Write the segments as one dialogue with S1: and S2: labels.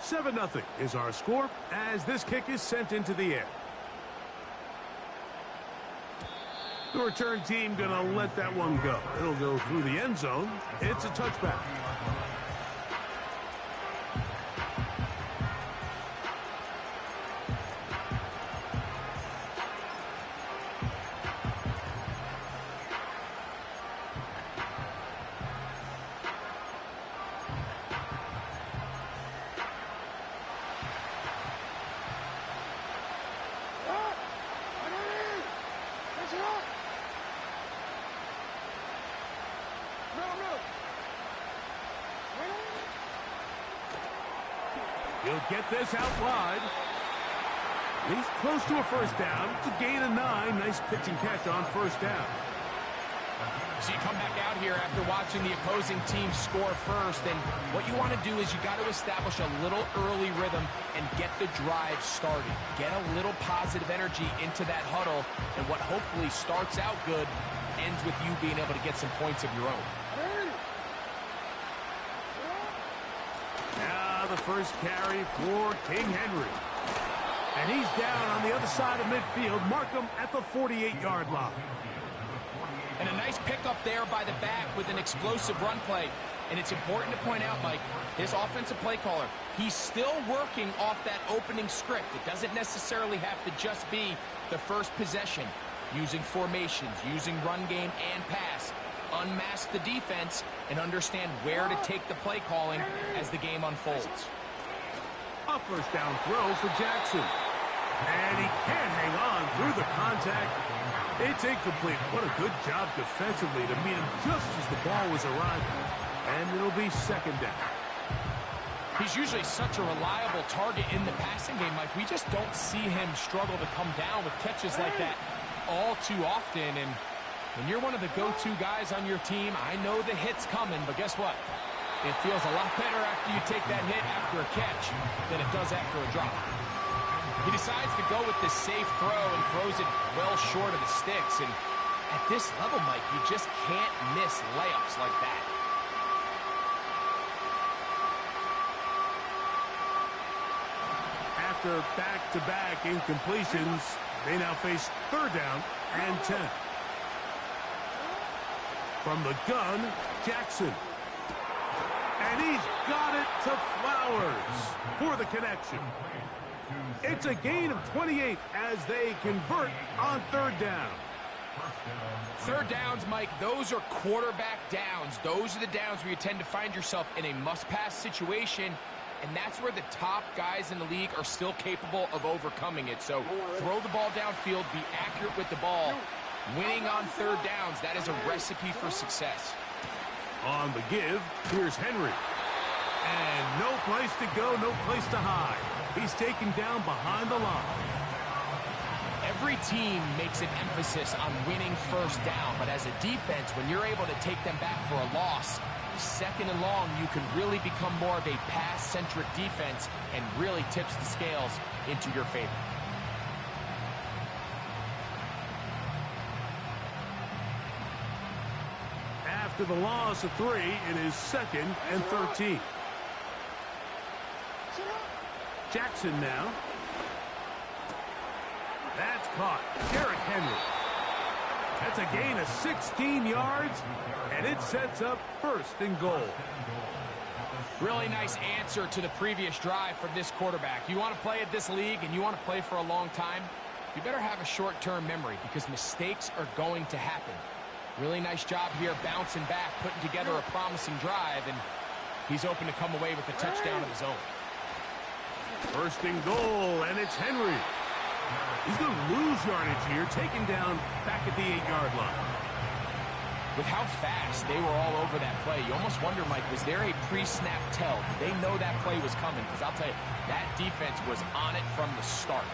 S1: 7-0 is our score as this kick is sent into the air. The return team gonna let that one go. It'll go through the end zone. It's a touchback. He'll get this out wide. He's close to a first down. It's a gain of 9. Nice pitch and catch on first down.
S2: So you come back out here after watching the opposing team score first, and what you want to do is you got to establish a little early rhythm and get the drive started. Get a little positive energy into that huddle, and what hopefully starts out good ends with you being able to get some points of your own.
S1: Now the first carry for King Henry. And he's down on the other side of midfield. Mark him at the 48-yard line.
S2: And a nice pickup there by the back with an explosive run play. And it's important to point out, Mike, his offensive play caller, he's still working off that opening script. It doesn't necessarily have to just be the first possession. Using formations, using run game and pass. Unmask the defense and understand where to take the play calling as the game unfolds.
S1: A first down throw for Jackson. And he can't hang on through the contact. It's incomplete. What a good job defensively to meet him just as the ball was arriving. And it'll be second down.
S2: He's usually such a reliable target in the passing game, Mike. We just don't see him struggle to come down with catches like that all too often. And when you're one of the go-to guys on your team, I know the hit's coming, but guess what? It feels a lot better after you take that hit after a catch than it does after a drop. He decides to go with this safe throw and throws it well short of the sticks. And at this level, Mike, you just can't miss layups like that.
S1: After back-to-back incompletions, they now face third down and 10. From the gun, Jackson. And he's got it to Flowers for the connection. It's a gain of 28 as they convert on third down.
S2: Third downs, Mike, those are quarterback downs. Those are the downs where you tend to find yourself in a must-pass situation, and that's where the top guys in the league are still capable of overcoming it. So throw the ball downfield, be accurate with the ball. Winning on third downs, that is a recipe for success.
S1: On the give, here's Henry. And no place to go, no place to hide. He's taken down behind the line.
S2: Every team makes an emphasis on winning first down, but as a defense, when you're able to take them back for a loss, second and long, you can really become more of a pass-centric defense and really tips the scales into your favor.
S1: After the loss of 3, it is second and 13. Jackson now. That's caught. Derrick Henry. That's a gain of 16 yards, and it sets up first and goal.
S2: Really nice answer to the previous drive from this quarterback. You want to play at this league and you want to play for a long time, you better have a short-term memory because mistakes are going to happen. Really nice job here bouncing back, putting together a promising drive, and he's open to come away with a touchdown of his own.
S1: First and goal, and it's Henry. He's going to lose yardage here, taken down back at the 8-yard line.
S2: With how fast they were all over that play, you almost wonder, Mike, was there a pre-snap tell? Did they know that play was coming? Because I'll tell you, that defense was on it from the start.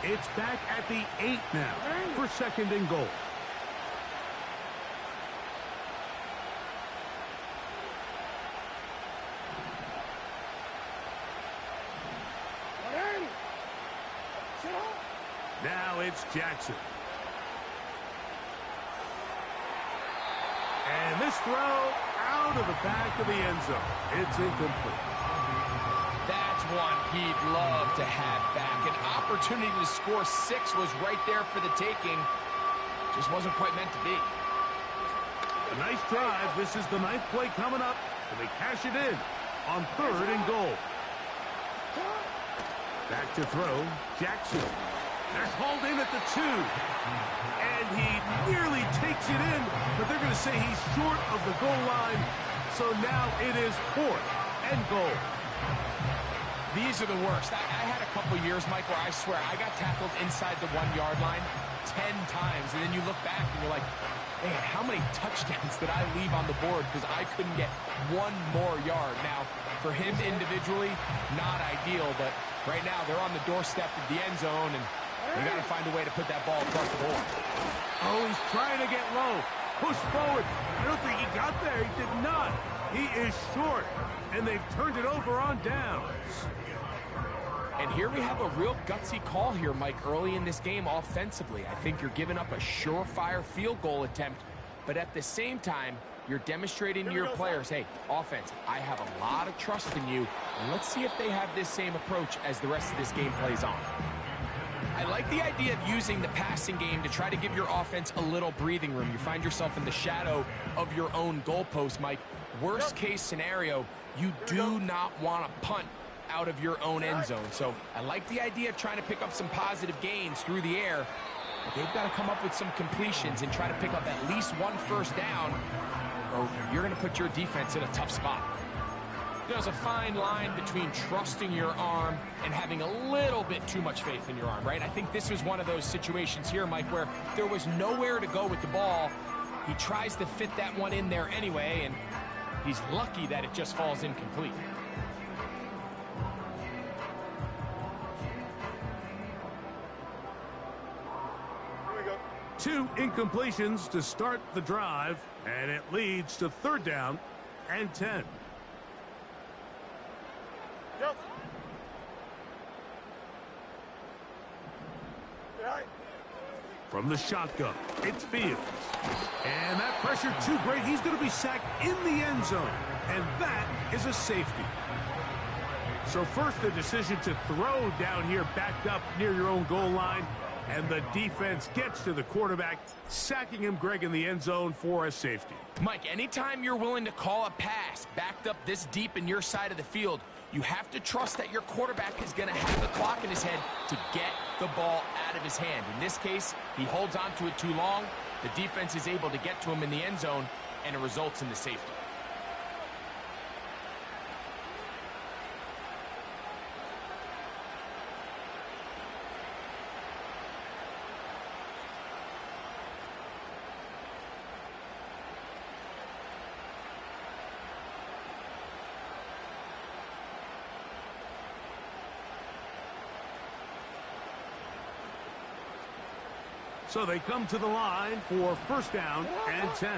S1: It's back at the 8 now for second and goal. Now it's Jackson. And this throw out of the back of the end zone. It's incomplete.
S2: That's one he'd love to have back. An opportunity to score 6 was right there for the taking. Just wasn't quite meant to be.
S1: A nice drive. This is the 9th play coming up, and they cash it in on 3rd and goal. Back to throw, Jackson. That's hauled in at the 2. And he nearly takes it in, but they're going to say he's short of the goal line. So now it is 4th and goal.
S2: These are the worst. I had a couple years, Mike, where I swear I got tackled inside the 1-yard line 10 times. And then you look back and you're like, man, how many touchdowns did I leave on the board because I couldn't get one more yard? Now, for him individually, not ideal, but right now they're on the doorstep of the end zone, and they got to find a way to put that ball across the board.
S1: Oh, he's trying to get low. Push forward. I don't think he got there. He did not. He is short, and they've turned it over on downs.
S2: And here we have a real gutsy call here, Mike, early in this game offensively. I think you're giving up a surefire field goal attempt, but at the same time, you're demonstrating to your players, hey, offense, I have a lot of trust in you, and let's see if they have this same approach as the rest of this game plays on. I like the idea of using the passing game to try to give your offense a little breathing room. You find yourself in the shadow of your own goalpost, Mike. Worst case scenario, you do not want to punt out of your own end zone. So I like the idea of trying to pick up some positive gains through the air. But they've got to come up with some completions and try to pick up at least 1 first down, or you're going to put your defense in a tough spot. There's a fine line between trusting your arm and having a little bit too much faith in your arm, right? I think this was one of those situations here, Mike, where there was nowhere to go with the ball. He tries to fit that one in there anyway, and he's lucky that it just falls incomplete.
S1: 2 incompletions to start the drive, and it leads to 3rd down and 10. Yep. From the shotgun, it's Fields. And that pressure too great. He's going to be sacked in the end zone, and that is a safety. So first, the decision to throw down here backed up near your own goal line. And the defense gets to the quarterback, sacking him, Greg, in the end zone for a safety.
S2: Mike, anytime you're willing to call a pass backed up this deep in your side of the field, you have to trust that your quarterback is going to have the clock in his head to get the ball out of his hand. In this case, he holds on to it too long. The defense is able to get to him in the end zone, and it results in the safety.
S1: So they come to the line for 1st down and 10.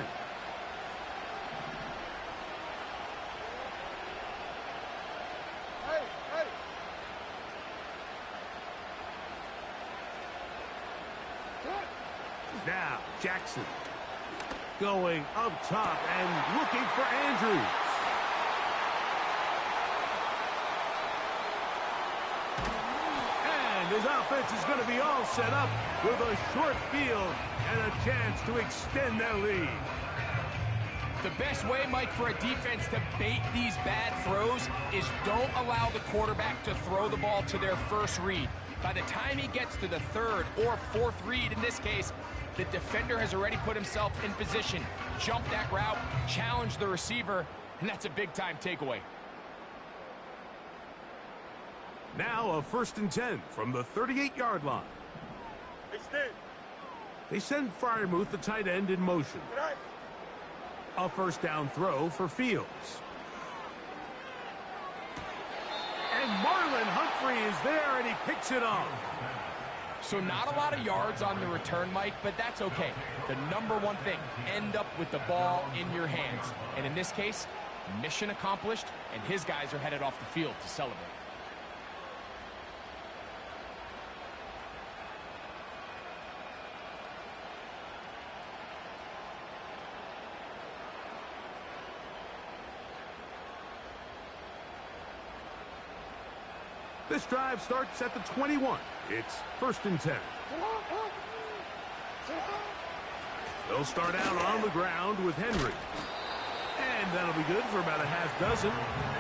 S1: Now, Jackson going up top and looking for Andrews. And his offense is going to be all set up with a short field and a chance to extend their lead.
S2: The best way, Mike, for a defense to bait these bad throws is don't allow the quarterback to throw the ball to their first read. By the time he gets to the 3rd or 4th read, in this case, the defender has already put himself in position, jump that route, challenge the receiver, and that's a big-time takeaway.
S1: Now a 1st and 10 from the 38-yard line. They send Freiermuth, the tight end, in motion. A 1st down throw for Fields. And Marlon Humphrey is there, and he picks it off.
S2: So not a lot of yards on the return, Mike, but that's okay. The number one thing, end up with the ball in your hands. And in this case, mission accomplished, and his guys are headed off the field to celebrate.
S1: This drive starts at the 21. It's 1st and 10. They'll start out on the ground with Henry. And that'll be good for about a half dozen.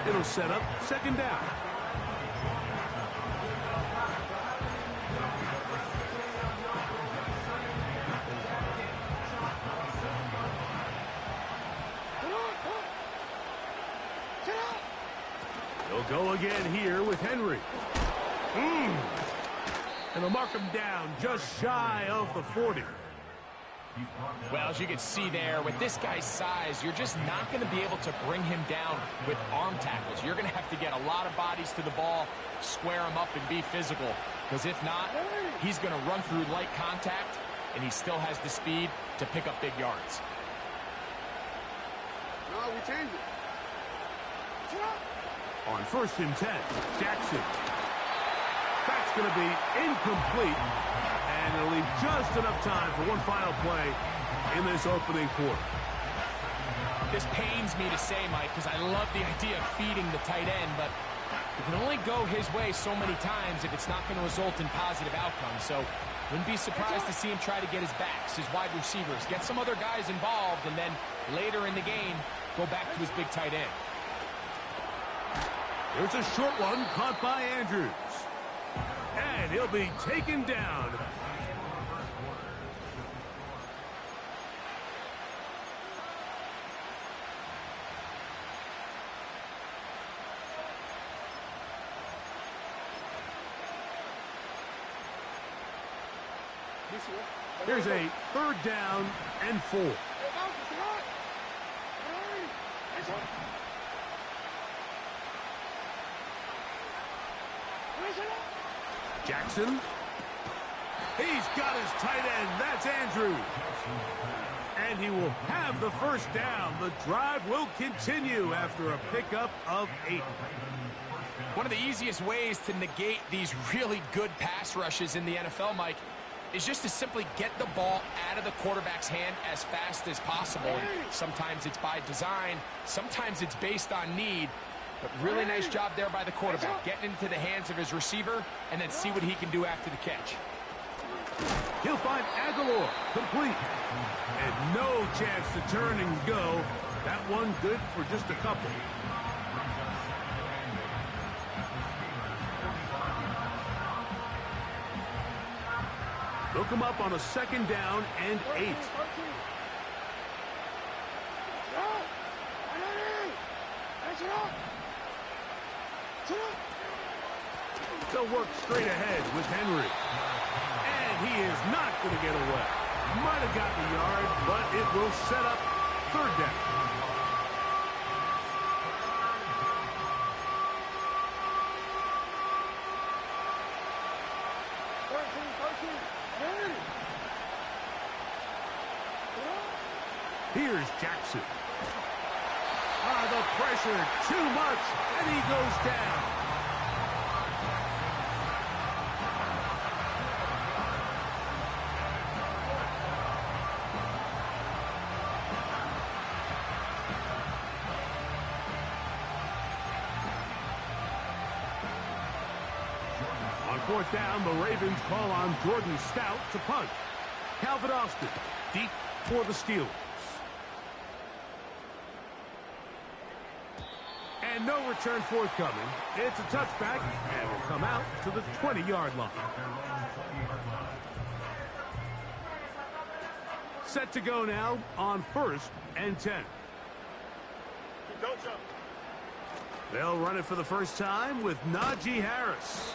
S1: It'll set up 2nd down. They'll go again here with Henry. And they'll mark him down just shy of the 40.
S2: Well, as you can see there, with this guy's size, you're just not going to be able to bring him down with arm tackles. You're going to have to get a lot of bodies to the ball, square him up, and be physical. Because if not, he's going to run through light contact, and he still has the speed to pick up big yards.
S3: No, we changed it.
S1: On 1st and 10, Jackson. That's going to be incomplete. And it'll leave just enough time for one final play in this opening quarter.
S2: This pains me to say, Mike, because I love the idea of feeding the tight end, but it can only go his way so many times if it's not going to result in positive outcomes. So wouldn't be surprised to see him try to get his backs, his wide receivers, get some other guys involved, and then later in the game, go back to his big tight end.
S1: There's a short one caught by Andrews. And he'll be taken down. Here's a 3rd down and 4. Jackson. He's got his tight end. That's Andrews. And he will have the 1st down. The drive will continue after a pickup of 8.
S2: One of the easiest ways to negate these really good pass rushes in the NFL, Mike, is just to simply get the ball out of the quarterback's hand as fast as possible. And sometimes it's by design, sometimes it's based on need, but really nice job there by the quarterback, getting into the hands of his receiver and then see what he can do after the catch.
S1: He'll find Aguilar, complete. And no chance to turn and go. That one good for just a couple. They'll come up on a 2nd down and 8. They'll work straight ahead with Henry. And he is not going to get away. Might have got the yard, but it will set up 3rd down. Here's Jackson. The pressure, too much, and he goes down. On 4th down, the Ravens call on Jordan Stout to punt. Calvin Austin, deep for the Steelers. And no return forthcoming. It's a touchback, and will come out to the 20-yard line. Set to go now on 1st and 10. They'll run it for the first time with Najee Harris.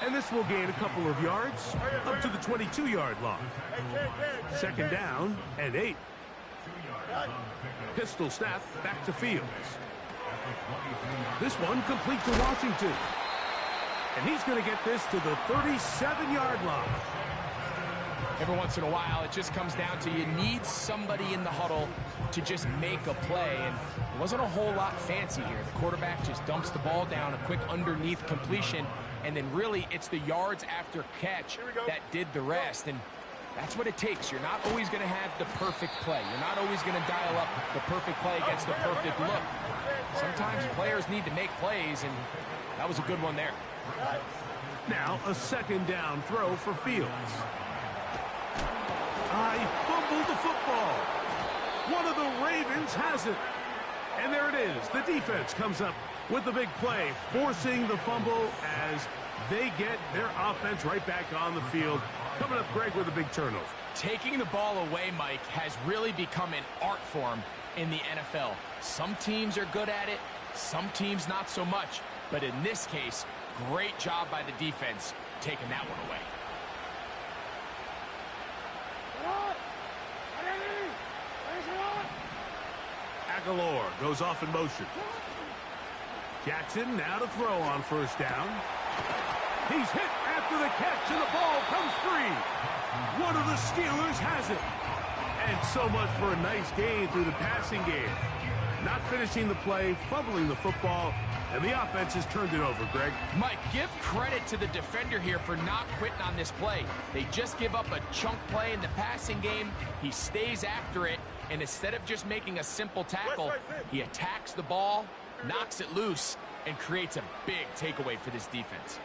S1: And this will gain a couple of yards up to the 22-yard line. 2nd down and 8. Pistol snap back to Fields. This one complete to Washington. And he's going to get this to the 37-yard line.
S2: Every once in a while, it just comes down to you need somebody in the huddle to just make a play. And it wasn't a whole lot fancy here. The quarterback just dumps the ball down, a quick underneath completion, and then really it's the yards after catch that did the rest. And That's what it takes. You're not always going to have the perfect play. You're not always going to dial up the perfect play against the perfect look. Sometimes players need to make plays, and that was a good one there.
S1: Now a second down throw for Fields. He fumbled the football. One of the Ravens has it. And there it is. The defense comes up with the big play, forcing the fumble as they get their offense right back on the field. Coming up, Greg, with a big turnover.
S2: Taking the ball away, Mike, has really become an art form in the NFL. Some teams are good at it, some teams not so much. But in this case, great job by the defense taking that one away.
S1: Aguilar goes off in motion. Jackson now to throw on first down. He's hit after the catch, and the ball comes free. One of the Steelers has it. And so much for a nice gain through the passing game. Not finishing the play, fumbling the football, and the offense has turned it over, Greg.
S2: Mike, give credit to the defender here for not quitting on this play. They just give up a chunk play in the passing game. He stays after it, and instead of just making a simple tackle, he attacks the ball, knocks it loose, and creates a big takeaway for this defense.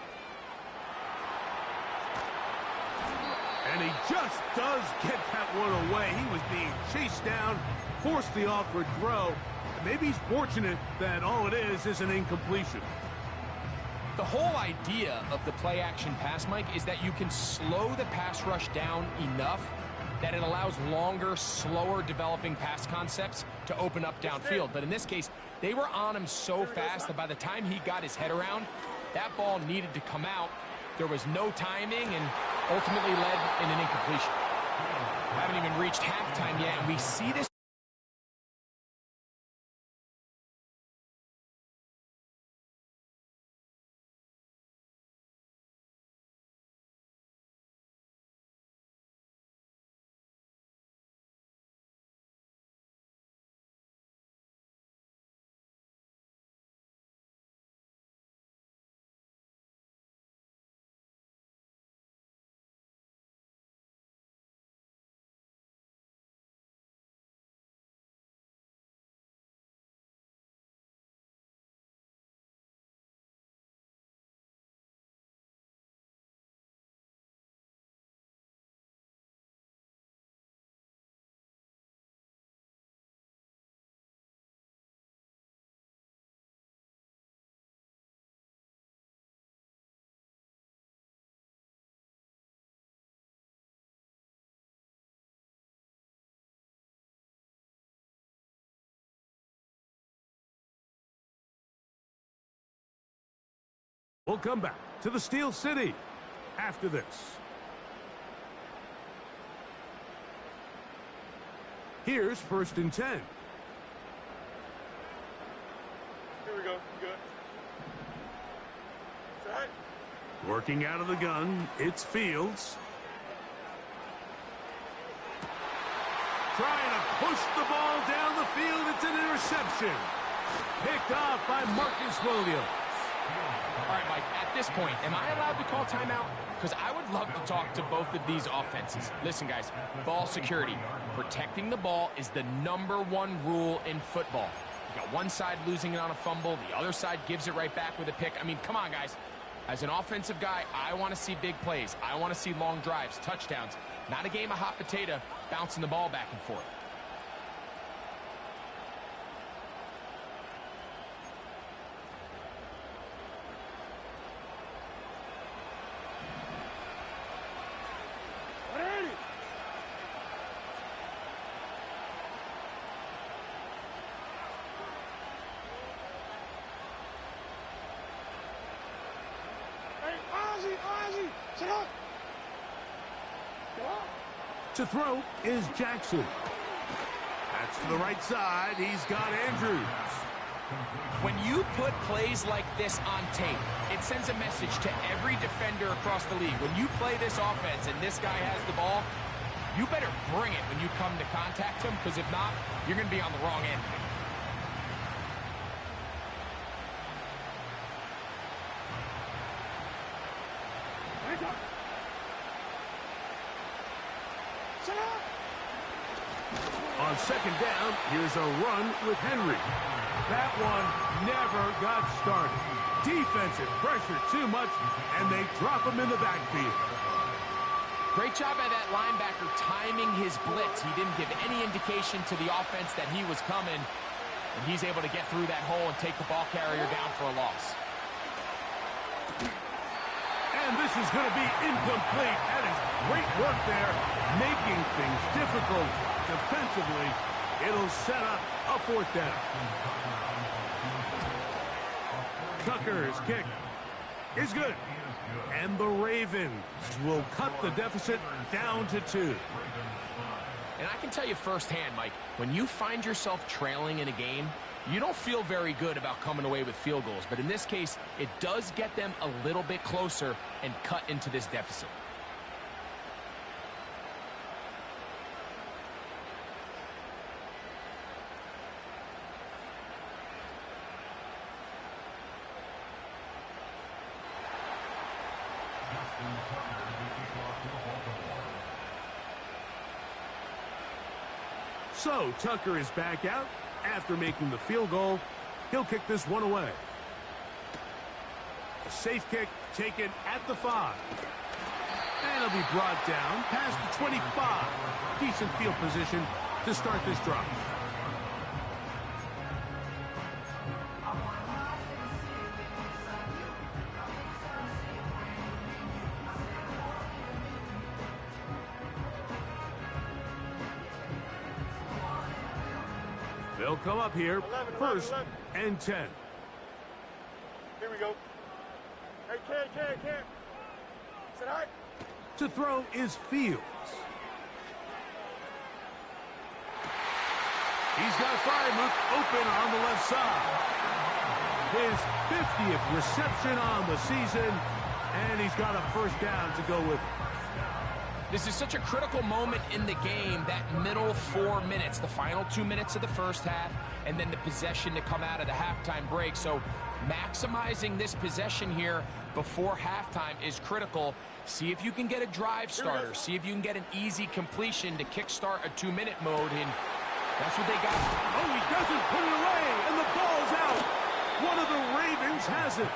S1: And he just does get that one away. He was being chased down, forced the awkward throw. Maybe he's fortunate that all it is an incompletion.
S2: The whole idea of the play-action pass, Mike, is that you can slow the pass rush down enough that it allows longer, slower developing pass concepts to open up downfield. But in this case, they were on him so fast that by the time he got his head around, that ball needed to come out. There was no timing and ultimately led in an incompletion. Haven't even reached halftime yet, and we see this.
S1: We'll come back to the Steel City after this. Here's 1st and 10.
S3: Here we go. Good. Right.
S1: Working out of the gun, it's Fields. Trying to push the ball down the field. It's an interception. Picked off by Marcus Williams.
S2: All right, Mike, at this point, am I allowed to call timeout? Because I would love to talk to both of these offenses. Listen, guys, ball security. Protecting the ball is the #1 rule in football. You got one side losing it on a fumble. The other side gives it right back with a pick. I mean, come on, guys. As an offensive guy, I want to see big plays. I want to see long drives, touchdowns. Not a game of hot potato bouncing the ball back and forth.
S1: To throw is Jackson. That's to the right side. He's got Andrews.
S2: When you put plays like this on tape, it sends a message to every defender across the league. When you play this offense and this guy has the ball, you better bring it when you come to contact him, because if not, you're going to be on the wrong end.
S1: second down, here's a run with Henry. That one never got started. Defensive pressure too much, and they drop him in the backfield.
S2: Great job by that linebacker timing his blitz. He didn't give any indication to the offense that he was coming, and he's able to get through that hole and take the ball carrier down for a loss.
S1: And this is going to be incomplete. That is great work there, making things difficult defensively. It'll set up a fourth down. Tucker's kick is good. And the Ravens will cut the deficit down to 2.
S2: And I can tell you firsthand, Mike, when you find yourself trailing in a game, you don't feel very good about coming away with field goals. But in this case, it does get them a little bit closer and cut into this deficit.
S1: So Tucker is back out after making the field goal. He'll kick this one away. A safe kick taken at the 5. And it'll be brought down past the 25. Decent field position to start this drive. They'll come up here, 1st and 10.
S3: Here we go. Hey, Cam. Sit high.
S1: To throw is Fields. He's got Freiermuth open on the left side. His 50th reception on the season, and he's got a first down to go with it.
S2: This is such a critical moment in the game, that middle 4 minutes, the final 2 minutes of the first half, and then the possession to come out of the halftime break. So maximizing this possession here before halftime is critical. See if you can get a drive starter. See if you can get an easy completion to kickstart a 2-minute mode, and that's what they got.
S1: Oh, he doesn't put it away, and the ball's out. One of the Ravens has it.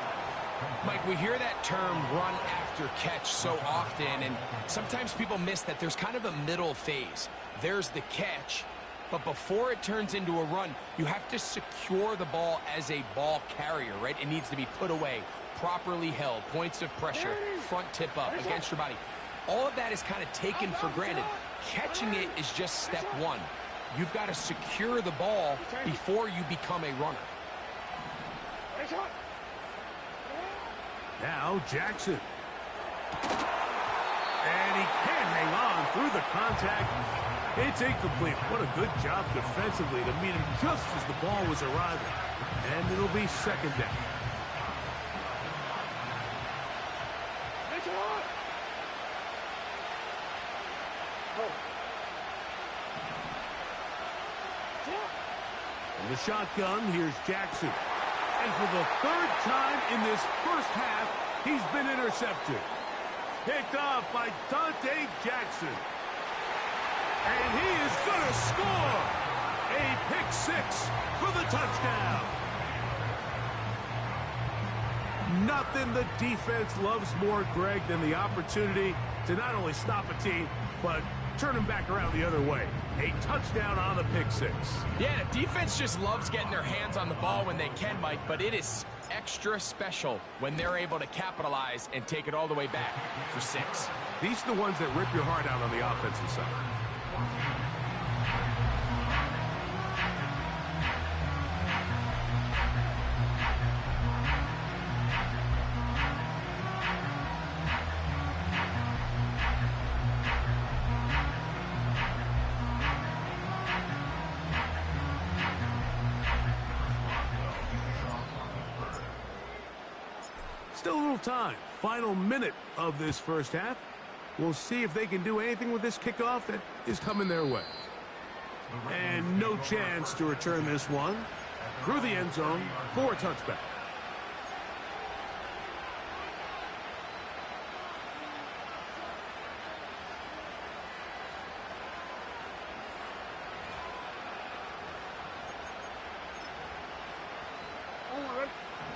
S2: Mike, we hear that term run after catch so often, and sometimes people miss that there's kind of a middle phase. There's the catch, but before it turns into a run, you have to secure the ball as a ball carrier, right? It needs to be put away, properly held, points of pressure, front tip up, against your body. All of that is kind of taken for granted. Catching it is just step one. You've got to secure the ball before you become a runner.
S1: Now Jackson. And he can't hang on through the contact. It's incomplete. What a good job defensively to meet him just as the ball was arriving. And it'll be second down. In the shotgun, here's Jackson. And for the 3rd time in this first half, he's been intercepted. Picked off by Dante Jackson. And he is going to score. A pick 6 for the touchdown. Nothing the defense loves more, Greg, than the opportunity to not only stop a team, but turn him back around the other way. A touchdown on the pick 6.
S2: Yeah, the defense just loves getting their hands on the ball when they can, Mike, but it is extra special when they're able to capitalize and take it all the way back for 6.
S1: These are the ones that rip your heart out on the offensive side. Still a little time. Final minute of this first half. We'll see if they can do anything with this kickoff that is coming their way. And no chance to return this one through the end zone for a touchback.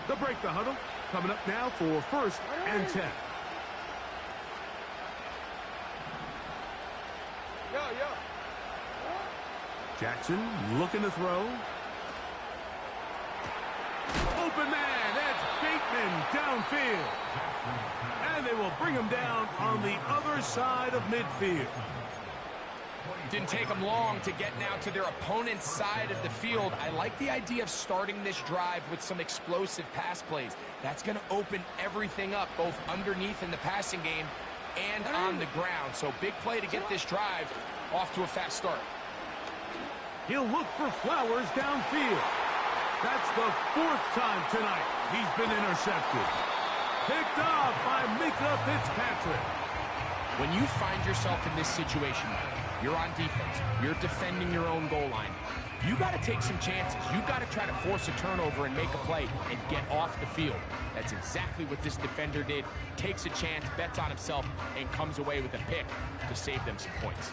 S1: They'll break the huddle. Coming up now for 1st and 10. Jackson looking to throw. Open man, that's Bateman downfield. And they will bring him down on the other side of midfield.
S2: Didn't take them long to get now to their opponent's side of the field. I like the idea of starting this drive with some explosive pass plays. That's going to open everything up, both underneath in the passing game and on the ground. So big play to get this drive off to a fast start.
S1: He'll look for Flowers downfield. That's the 4th time tonight he's been intercepted. Picked off by Mika Fitzpatrick.
S2: When you find yourself in this situation, you're on defense, you're defending your own goal line, you got to take some chances. You got to try to force a turnover and make a play and get off the field. That's exactly what this defender did. Takes a chance, bets on himself, and comes away with a pick to save them some points.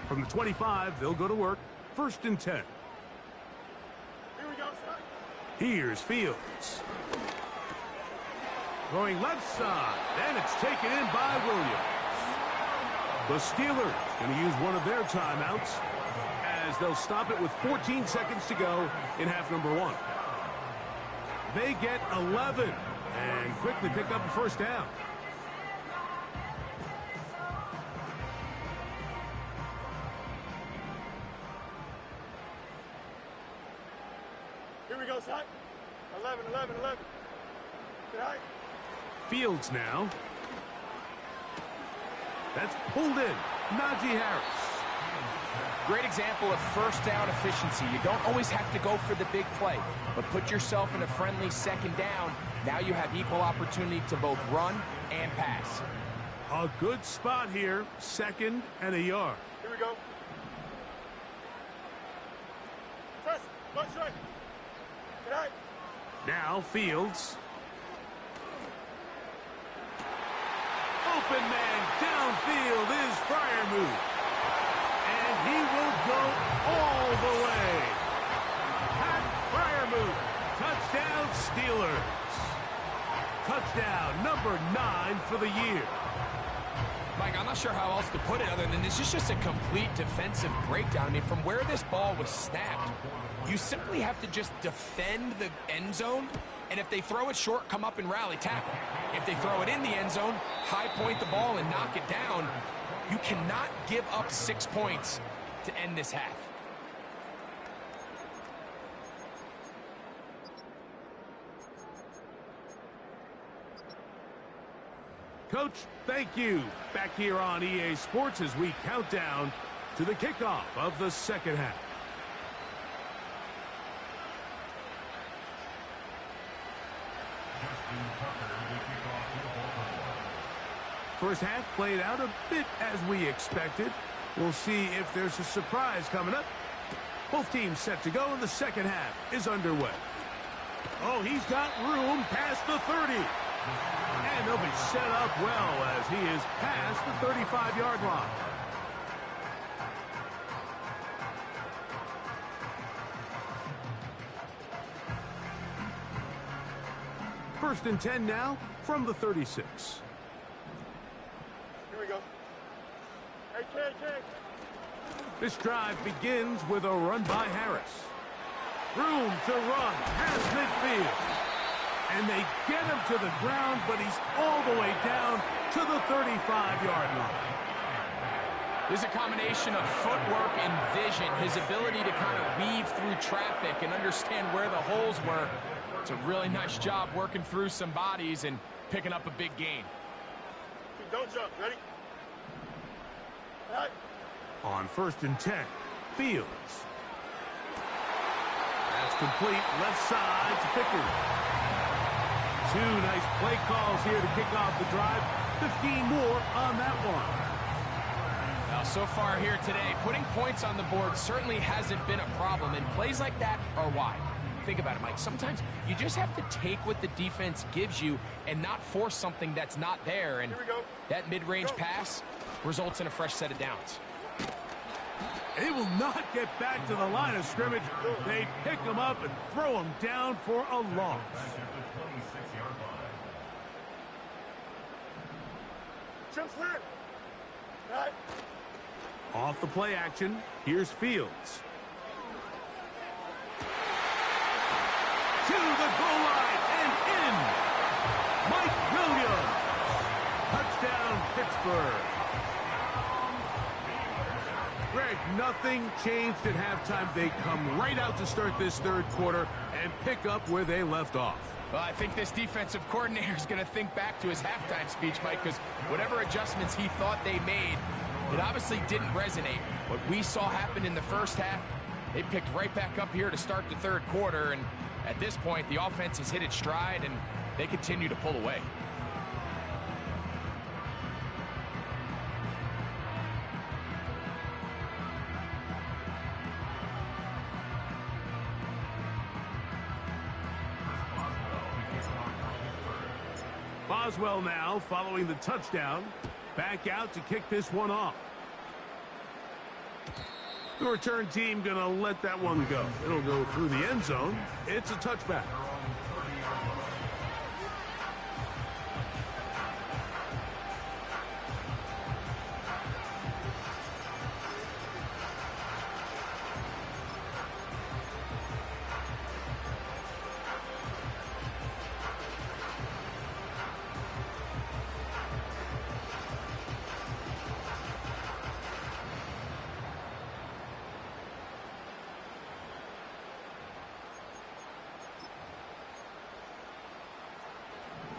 S1: From the 25, they'll go to work. 1st and 10.
S3: Here we go, son.
S1: Here's Fields. Throwing left side, and it's taken in by Williams. The Steelers going to use one of their timeouts as they'll stop it with 14 seconds to go in half number 1. They get 11 and quickly pick up a 1st down.
S3: Here we go, son. 11. Good eye.
S1: Fields now. That's pulled in. Najee Harris.
S2: Great example of 1st down efficiency. You don't always have to go for the big play, but put yourself in a friendly 2nd down. Now you have equal opportunity to both run and pass.
S1: A good spot here. 2nd and a yard.
S3: Here we go. Press. One strike. Good eye.
S1: Now Fields. Open man downfield is Freiermuth. And he will go all the way. Pat Freiermuth. Touchdown Steelers. Touchdown number 9 for the year.
S2: Mike, I'm not sure how else to put it other than this is just a complete defensive breakdown. I mean, from where this ball was snapped, you simply have to just defend the end zone, and if they throw it short, come up and rally tackle. If they throw it in the end zone, high point the ball and knock it down. You cannot give up 6 points to end this half.
S1: Coach, thank you. Back here on EA Sports as we count down to the kickoff of the 2nd half. First half played out a bit as we expected. We'll see if there's a surprise coming up. Both teams set to go, and the 2nd half is underway. Oh, he's got room past the 30. And they'll be set up well as he is past the 35-yard line. First and 10 now from the 36.
S3: Here we go. Hey, kid.
S1: This drive begins with a run by Harris. Room to run past midfield. And they get him to the ground, but he's all the way down to the 35-yard line.
S2: There's a combination of footwork and vision, his ability to kind of weave through traffic and understand where the holes were. It's a really nice job working through some bodies and picking up a big gain.
S3: Don't jump. Ready? All right.
S1: On 1st and 10, Fields. That's complete left side to Pickens. 2 nice play calls here to kick off the drive. 15 more on that one.
S2: Well, so far here today, putting points on the board certainly hasn't been a problem, and plays like that are why. Think about it, Mike. Sometimes you just have to take what the defense gives you and not force something that's not there, and that mid-range pass results in a fresh set of downs.
S1: They will not get back to the line of scrimmage. They pick him up and throw him down for a loss.
S3: Jump slip. Right.
S1: Off the play action, here's Fields. To the goal line and in. Mike Williams. Touchdown, Pittsburgh. Greg, nothing changed at halftime. They come right out to start this third quarter and pick up where they left off.
S2: Well, I think this defensive coordinator is going to think back to his halftime speech, Mike, because whatever adjustments he thought they made, it obviously didn't resonate. What we saw happen in the first half, they picked right back up here to start the third quarter, and at this point, the offense has hit its stride, and they continue to pull away.
S1: Boswell now following the touchdown. Back out to kick this one off. The return team going to let that one go. It'll go through the end zone. It's a touchback.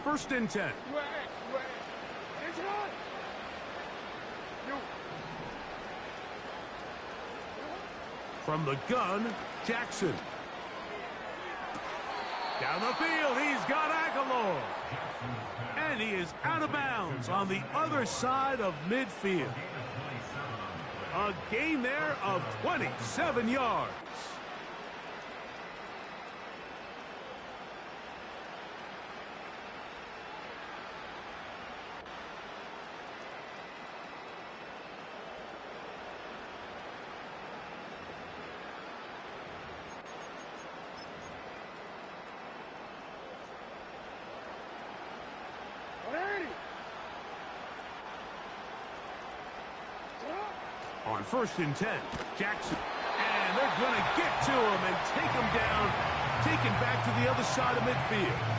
S1: First and 10. From the gun, Jackson. Down the field, he's got Aguilar. And he is out of bounds on the other side of midfield. A gain there of 27 yards. On first and 10, Jackson. And they're going to get to him and take him down, taken back to the other side of midfield.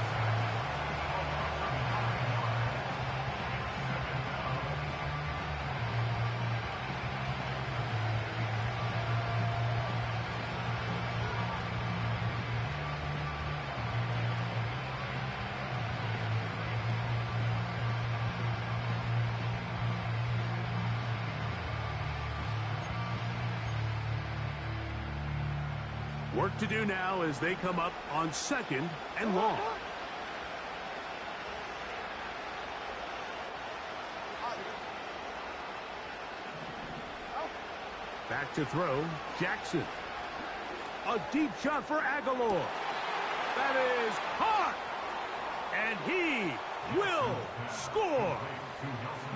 S1: Work to do now as they come up on second and long. Back to throw, Jackson. A deep shot for Aguilar. That is hot. And he will score.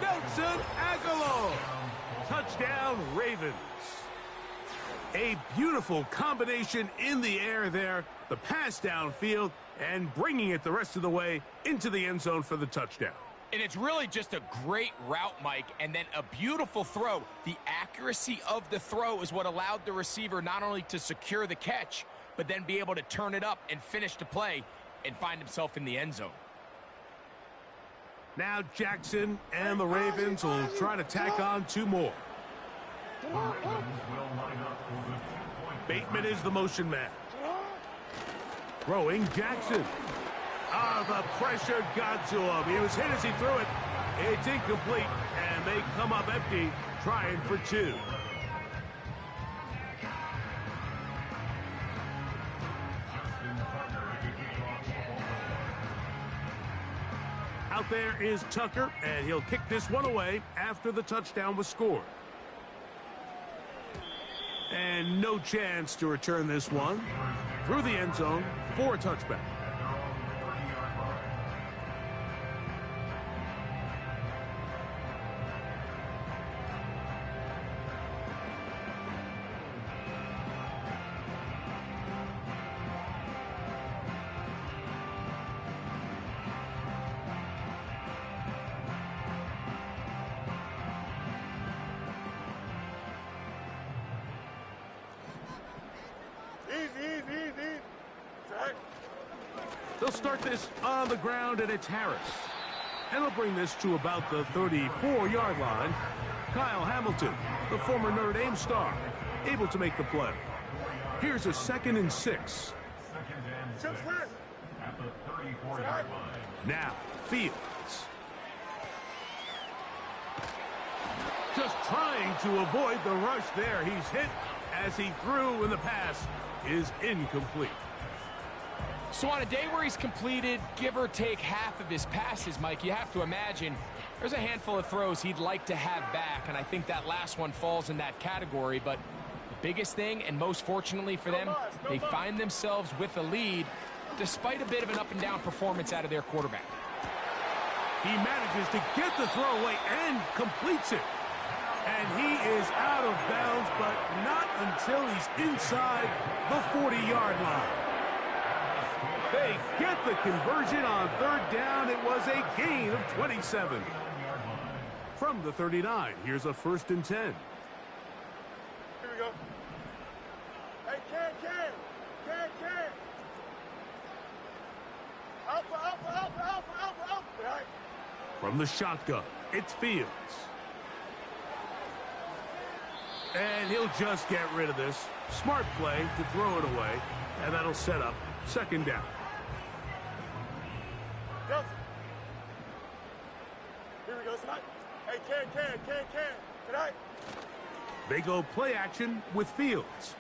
S1: Nelson Aguilar. Touchdown, Ravens. A beautiful combination in the air there. The pass downfield and bringing it the rest of the way into the end zone for the touchdown.
S2: And it's really just a great route, Mike, and then a beautiful throw. The accuracy of the throw is what allowed the receiver not only to secure the catch, but then be able to turn it up and finish the play and find himself in the end zone.
S1: Now Jackson and the Ravens will try to tack on two more. Bateman is the motion man. Throwing Jackson. The pressure got to him. He was hit as he threw it. It's incomplete, and they come up empty, trying for two. Out there is Tucker, and he'll kick this one away after the touchdown was scored. And no chance to return this one through the end zone for a touchback. They'll start this on the ground, and it's Harris. And they'll bring this to about the 34-yard line. Kyle Hamilton, the former Notre Dame star, able to make the play. Here's a 2nd and 6.
S3: At the 34-yard line.
S1: Now, Fields. Just trying to avoid the rush there. He's hit as he threw, and the pass is incomplete.
S2: So on a day where he's completed, give or take half of his passes, Mike, you have to imagine there's a handful of throws he'd like to have back, and I think that last one falls in that category. But the biggest thing, and most fortunately for them, they find themselves with a lead despite a bit of an up-and-down performance out of their quarterback.
S1: He manages to get the throw away and completes it. And he is out of bounds, but not until he's inside the 40-yard line. They get the conversion on 3rd down. It was a gain of 27. From the 39, here's a 1st and 10.
S3: Here we go. Hey, Ken. Alpha. Right.
S1: From the shotgun, it's Fields. And he'll just get rid of this. Smart play to throw it away, and that'll set up 2nd down.
S3: Here we go, tonight. Hey, Ken. Tonight.
S1: They go play action with Fields.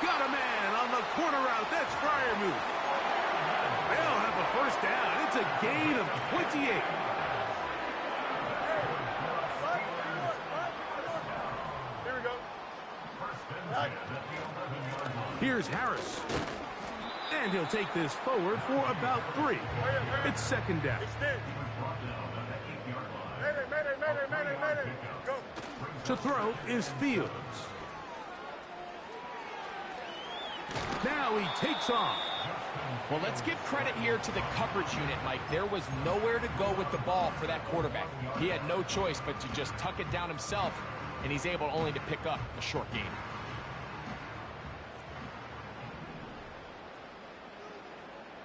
S1: Got a man on the corner route. That's Freiermuth. They'll have a 1st down. It's a gain of 28.
S3: Here we go.
S1: Here's Harris. And he'll take this forward for about 3. It's 2nd down.
S3: Extend. Mayday. Go.
S1: To throw is Fields. Now he takes off.
S2: Well, let's give credit here to the coverage unit, Mike. There was nowhere to go with the ball for that quarterback. He had no choice but to just tuck it down himself, and he's able only to pick up a short gain.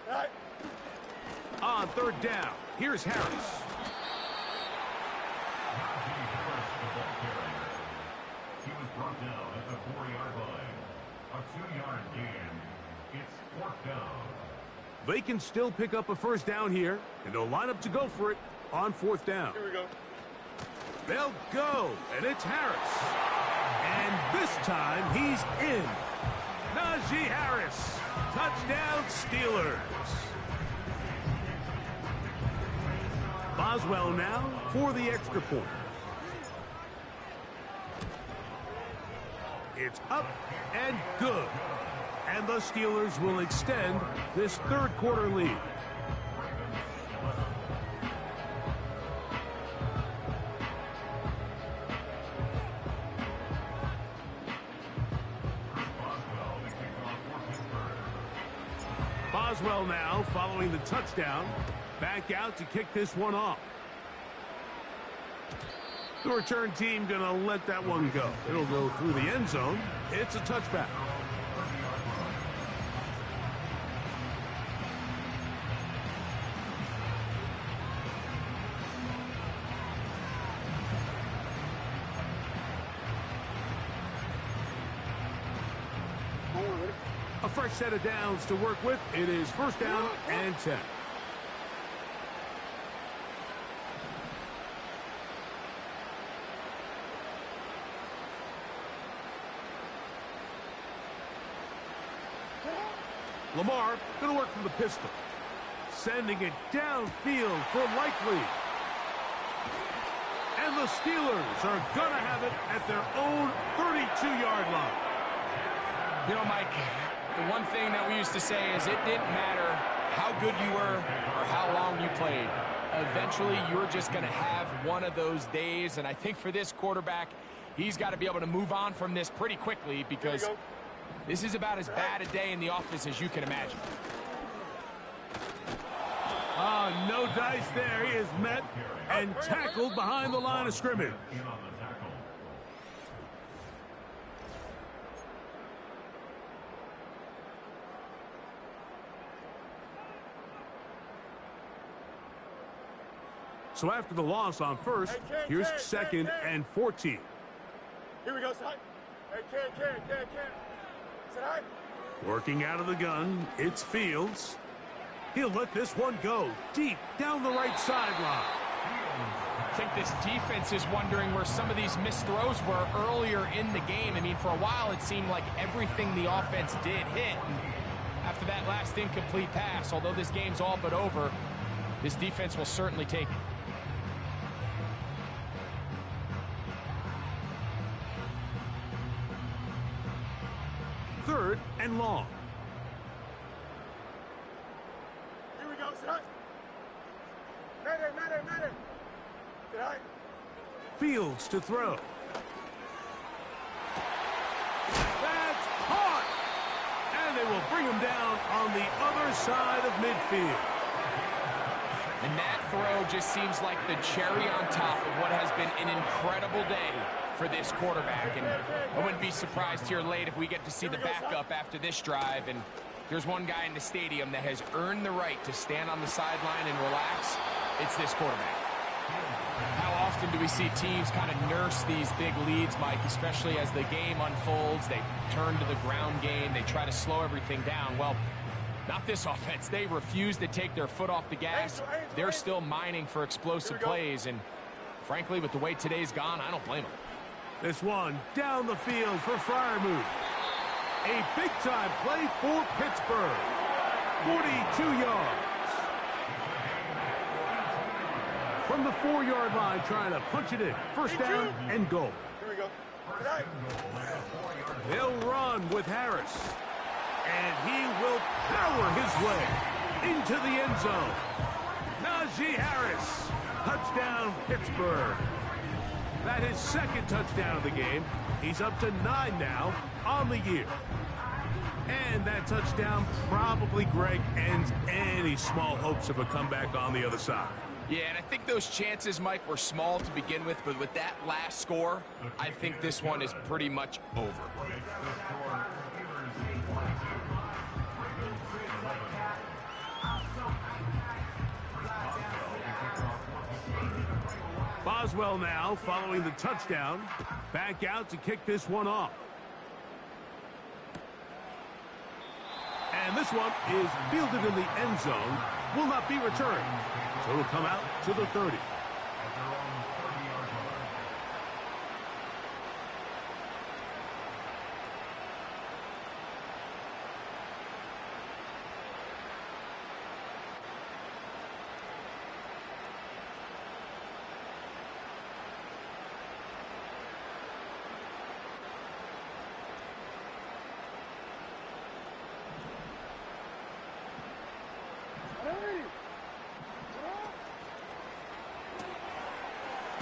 S3: Right.
S1: On 3rd down, here's Harris.
S4: He was brought down at the 4-yard line. A 2-yard gain. It's 4th down.
S1: They can still pick up a 1st down here, and they'll line up to go for it on 4th down.
S3: Here we go.
S1: They'll go, and it's Harris. And this time, he's in. Najee Harris. Touchdown, Steelers. Boswell now for the extra point. It's up and good. And the Steelers will extend this 3rd quarter lead. Boswell now following the touchdown. Back out to kick this one off. The return team going to let that one go. It'll go through the end zone. It's a touchback. A fresh set of downs to work with. It is 1st down and 10. Lamar going to work from the pistol. Sending it downfield for Likely. And the Steelers are going to have it at their own 32-yard line.
S2: You know, Mike, the one thing that we used to say is it didn't matter how good you were or how long you played. Eventually, you're just going to have one of those days, and I think for this quarterback, he's got to be able to move on from this pretty quickly because this is about as bad a day in the office as you can imagine.
S1: No dice there. He is met and tackled behind the line of scrimmage. So after the loss on first,
S3: Hey, Ken,
S1: here's
S3: Ken,
S1: second
S3: Ken, Ken.
S1: and 14.
S3: Here we go, son. Hey, Ken. Sit high.
S1: Working out of the gun, it's Fields. He'll let this one go deep down the right sideline.
S2: I think this defense is wondering where some of these missed throws were earlier in the game. I mean, for a while, it seemed like everything the offense did hit. And after that last incomplete pass, although this game's all but over, this defense will certainly take it.
S1: Third and long.
S3: Here we go, sit high. Madden. Sit high.
S1: Fields to throw. That's caught! And they will bring him down on the other side of midfield.
S2: And that throw just seems like the cherry on top of what has been an incredible day for this quarterback. And I wouldn't be surprised here late if we get to see the backup after this drive. And there's one guy in the stadium that has earned the right to stand on the sideline and relax. It's this quarterback. How often do we see teams kind of nurse these big leads, Mike, especially as the game unfolds? They turn to the ground game. They try to slow everything down. Well, not this offense. They refuse to take their foot off the gas. They're still mining for explosive plays. And frankly, with the way today's gone, I don't blame them.
S1: This one down the field for Freiermuth. A big-time play for Pittsburgh. 42 yards. From the 4-yard line, trying to punch it in. First down and goal.
S3: Here we go. Sit high.
S1: They'll run with Harris. And he will power his way into the end zone. Najee Harris. Touchdown, Pittsburgh. That is second touchdown of the game. He's up to 9 now on the year. And that touchdown probably, Greg, ends any small hopes of a comeback on the other side.
S2: Yeah, and I think those chances, Mike, were small to begin with, but with that last score, I think this one is pretty much over.
S1: Boswell now following the touchdown. Back out to kick this one off. And this one is fielded in the end zone. Will not be returned. So it'll come out to the 30.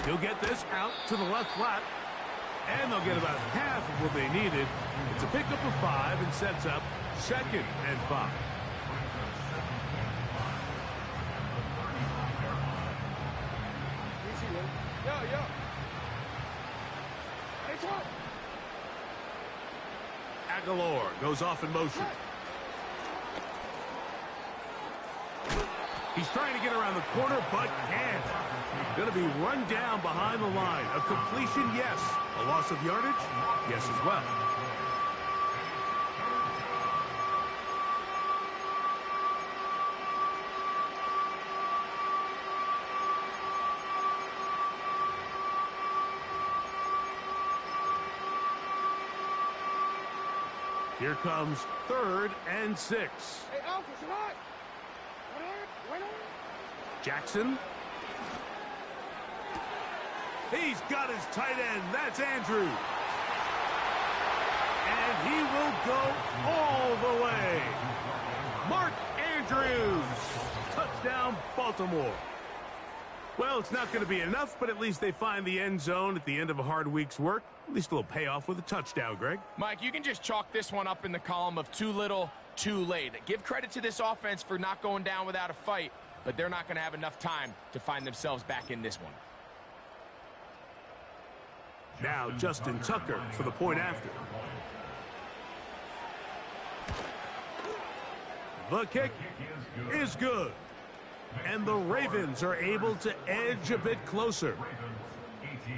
S1: He'll get this out to the left flat, and they'll get about half of what they needed. It's a pickup of 5 and sets up second and 5.
S3: Easy, man. Yo. Hey, Tom.
S1: Aguilar goes off in motion. He's trying to get around the corner, but can't. Going to be run down behind the line. A completion, yes. A loss of yardage, yes as well. Here comes 3rd and 6.
S3: Hey, Alpha, sit high.
S1: Jackson. He's got his tight end. That's Andrews. And he will go all the way. Mark Andrews. Touchdown, Baltimore. Well, it's not going to be enough, but at least they find the end zone at the end of a hard week's work. At least it'll pay off with a touchdown, Greg.
S2: Mike, you can just chalk this one up in the column of too little, too late. Give credit to this offense for not going down without a fight, but they're not going to have enough time to find themselves back in this one.
S1: Now Justin Tucker for the point after. The kick is good. And the Ravens are able to edge a bit closer.
S4: Ravens 18.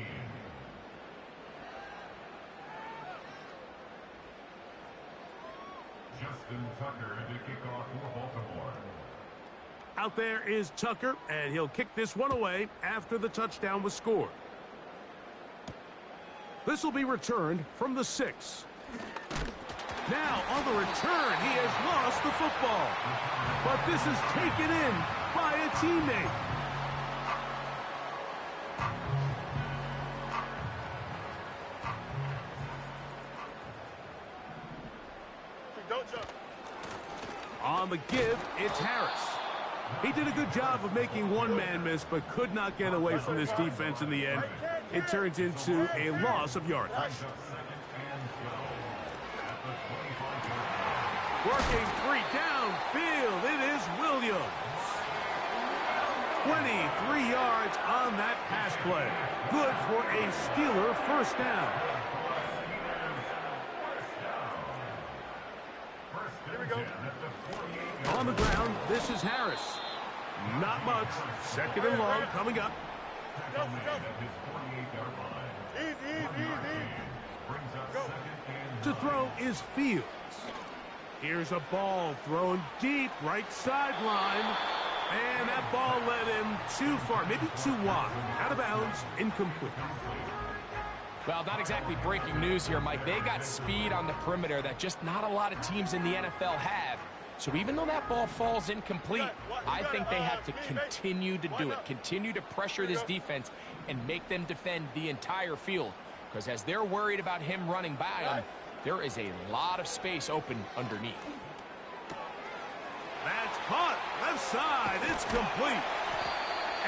S4: Justin Tucker to kick off for Baltimore.
S1: Out there is Tucker, and he'll kick this one away after the touchdown was scored. This will be returned from the 6. Now, on the return, he has lost the football. But this is taken in by a teammate.
S3: Don't jump.
S1: On the give, it's Harris. He did a good job of making one man miss, but could not get away from this defense in the end. It turns into a loss of yardage. Working free downfield, it is Williams. 23 yards on that pass play. Good for a Steeler first down.
S3: Here we go.
S1: On the ground, this is Harris. Not much. Second and long coming up.
S3: Go, go. Easy, easy, easy. Go.
S1: To throw is Fields. Here's a ball thrown deep, right sideline. And that ball led him too far, maybe too wide. Out of bounds, incomplete.
S2: Well, not exactly breaking news here, Mike. They got speed on the perimeter that just not a lot of teams in the NFL have. So even though that ball falls incomplete, I think they have to continue to do it. Continue to pressure this defense and make them defend the entire field. Because as they're worried about him running by them, there is a lot of space open underneath.
S1: That's caught. Left side. It's complete.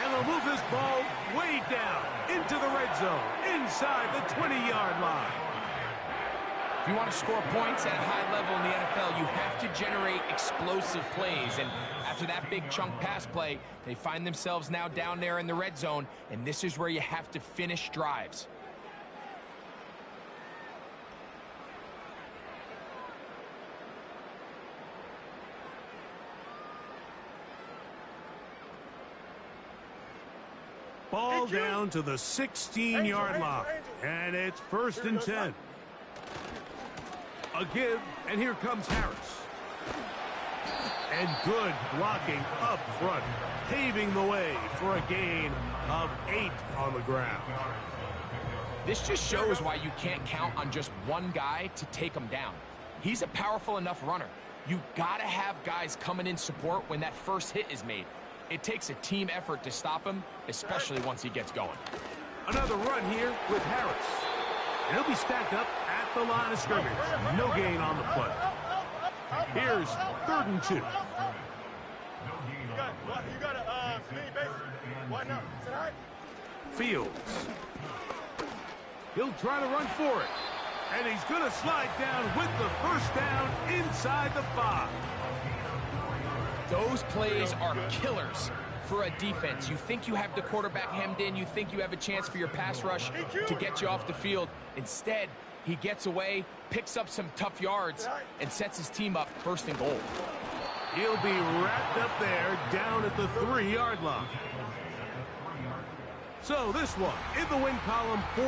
S1: And they'll move this ball way down into the red zone, inside the 20-yard line.
S2: If you want to score points at a high level in the NFL, you have to generate explosive plays. And after that big chunk pass play, they find themselves now down there in the red zone, and this is where you have to finish drives.
S1: Ball down to the 16-yard line, and it's first and 10. A give, and here comes Harris. And good blocking up front, paving the way for a gain of 8 on the ground.
S2: This just shows why you can't count on just one guy to take him down. He's a powerful enough runner. You gotta have guys coming in support when that first hit is made. It takes a team effort to stop him, especially once he gets going.
S1: Another run here with Harris. And he'll be stacked up at the line of scrimmage. No gain on the play. Here's 3rd and 2.
S3: You got a speed base. Why not? Sit high.
S1: Fields. He'll try to run for it. And he's going to slide down with the first down inside the 5.
S2: Those plays are killers for a defense. You think you have the quarterback hemmed in. You think you have a chance for your pass rush to get you off the field. Instead, he gets away, picks up some tough yards, and sets his team up 1st and goal.
S1: He'll be wrapped up there down at the 3-yard line. So this one in the win column for